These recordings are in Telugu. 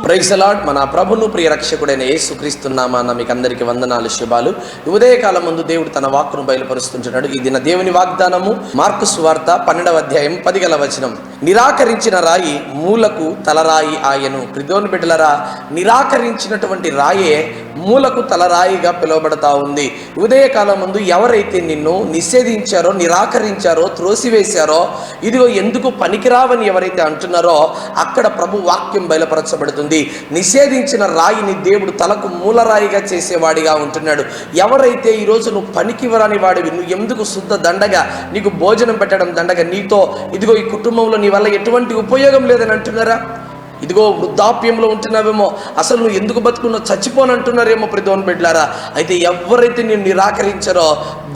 Praise the lord. మన ప్రభును ప్రియ రక్షకుడైన యేసుక్రీస్తు నామమున మీకు అందరికీ వందనాలు, శుభాలు. ఉదయకాలం ముందు దేవుడు తన వాక్కును బయలుపరుస్తుంటున్నాడు. ఈ దిన దేవుని వాగ్దానము మార్కు సువార్త 12వ అధ్యాయం 10వ వచనం. నిరాకరించిన రాయి మూలకు తలరాయి ఆయను. ప్రియమైన బిడ్డలారా, నిరాకరించినటువంటి రాయే మూలకు తలరాయిగా పిలువబడతా ఉంది. ఉదయకాలం ముందు ఎవరైతే నిన్ను నిషేధించారో, నిరాకరించారో, త్రోసివేశారో, ఇదిగో ఎందుకు పనికిరావని ఎవరైతే అంటున్నారో అక్కడ ప్రభు వాక్యం బయలుపరచబడుతుంది. నిషేధించిన రాయిని దేవుడు తలకు మూలరాయిగా చేసేవాడిగా ఉంటున్నాడు. ఎవరైతే ఈరోజు నువ్వు పనికివరాని వాడివి, నువ్వు ఎందుకు శుద్ధ దండగా, నీకు భోజనం పెట్టడం దండగా, నీతో ఇదిగో ఈ కుటుంబంలో నీ వల్ల ఎటువంటి ఉపయోగం లేదని అంటున్నారా? ఇదిగో వృద్ధాప్యంలో ఉంటున్నావేమో, అసలు నువ్వు ఎందుకు బతుకున్నావు, చచ్చిపోనంటున్నారేమో ప్రియమైన బిడ్డలారా. అయితే ఎవరైతే నిన్ను నిరాకరించారో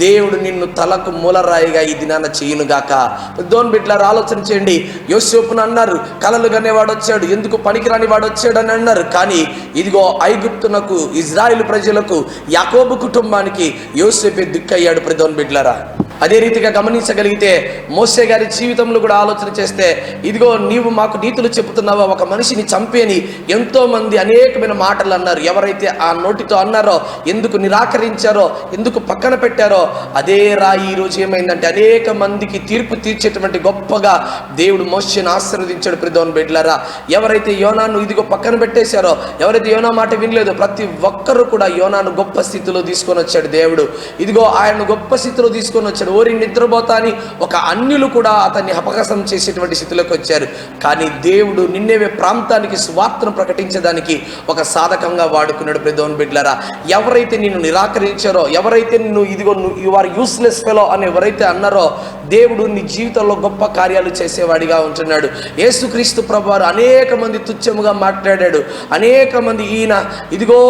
దేవుడు నిన్ను తలకు మూలరాయిగా ఈ దినాన చేయునుగాక. ప్రియమైన బిడ్డలారా, ఆలోచన చేయండి. యోసేపును అన్నారు కలలు కనేవాడు వచ్చాడు, ఎందుకు పనికిరాని వాడు వచ్చాడు అని అన్నారు. కానీ ఇదిగో ఐగుప్తునకు, ఇజ్రాయేలు ప్రజలకు, యాకోబు కుటుంబానికి యోసేపే దిక్కయ్యాడు. ప్రియమైన బిడ్డలారా, అదే రీతిగా గమనించగలిగితే మోసే గారి జీవితంలో కూడా ఆలోచన చేస్తే, ఇదిగో నీవు మాకు నీతులు చెబుతున్నావా, ఒక మనిషిని చంపేని ఎంతో మంది అనేకమైన మాటలు అన్నారు. ఎవరైతే ఆ నోటితో అన్నారో, ఎందుకు నిరాకరించారో, ఎందుకు పక్కన పెట్టారో, అదే రాయి ఈరోజు ఏమైందంటే అనేక మందికి తీర్పు తీర్చేటువంటి గొప్పగా దేవుడు మోషేను ఆశీర్వదించాడు. ప్రియమైన బిడ్డలారా, ఎవరైతే యోనాను ఇదిగో పక్కన పెట్టేశారో, ఎవరైతే యోనా మాట వినలేదో, ప్రతి ఒక్కరూ కూడా యోనాను గొప్ప స్థితిలో తీసుకొని వచ్చాడు దేవుడు. ఇదిగో ఆయన గొప్ప స్థితిలో తీసుకొని వచ్చాడు. ఓరి నిద్రపోతా అని ఒక అన్యులు కూడా అతన్ని అపహాసం చేసేటువంటి స్థితిలోకి వచ్చారు. కానీ దేవుడు నిన్నెవే ప్రాంతానికి సువార్తను ప్రకటించడానికి ఒక సాధకంగా వాడుకున్నాడు. ప్రియమైన బిడ్డలారా, ఎవరైతే నిన్ను నిరాకరించారో, ఎవరైతే నిన్ను ఇదిగో యు ఆర్ యూస్లెస్ ఫెలో అని ఎవరైతే అన్నారో, దేవుడు నీ జీవితంలో గొప్ప కార్యాలు చేసేవాడిగా ఉంటున్నాడు. యేసుక్రీస్తు ప్రభువారు అనేక మంది తుచ్చముగా మాట్లాడాడు. అనేక మంది ఈయన ఇదిగో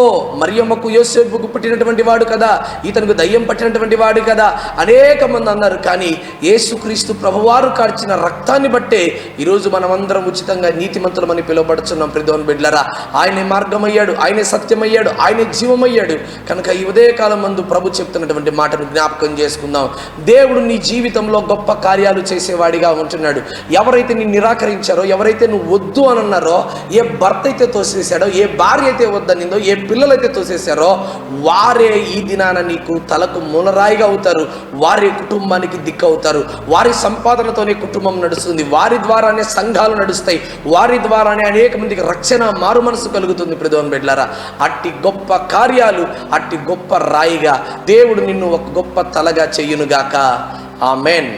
మరియమ్మకు యోసేపుకు పుట్టినటువంటి వాడు కదా, ఇతనికి దయ్యం పట్టినటువంటి వాడు కదా, అనేక మంది అన్నారు. కానీ యేసుక్రీస్తు ప్రభువారు కార్చిన రక్తాన్ని బట్టే ఈరోజు మనమందరం ఉచితంగా నీతిమంతులమని పిలువబడుచున్నాం. ప్రియమైన బిడ్డలారా, ఆయనే మార్గమయ్యాడు, ఆయనే సత్యమయ్యాడు, ఆయనే జీవమయ్యాడు. కనుక ఈ ఉదయకాలం ముందు ప్రభు చెప్తున్నటువంటి మాటను జ్ఞాపకం చేసుకుందాం. దేవుడు నీ జీవితంలో గొప్ప కార్యాలు చేసేవాడిగా ఉంటున్నాడు. ఎవరైతే నీ నిరాకరించారో, ఎవరైతే నువ్వు వద్దు అని అన్నారో, ఏ భర్త అయితే తోసేశాడో, ఏ భార్య అయితే వద్దనిందో, ఏ పిల్లలైతే తోసేశారో, వారే ఈ దినాన నీకు తలకు మూలరాయిగా అవుతారు. వారి కుటుంబానికి దిక్కు అవుతారు. వారి సంపాదనతోనే కుటుంబం నడుస్తుంది. వారి ద్వారానే సంఘాలు నడుస్తాయి. వారి ద్వారానే అనేక మందికి రక్షణ, మారు మనసు కలుగుతుంది. ప్రియమైన బిడ్డలారా, అట్టి గొప్ప కార్యాలు, అట్టి గొప్ప రాయిగా దేవుడు నిన్ను ఒక గొప్ప తలగా చెయ్యునుగాక. ఆమేన్.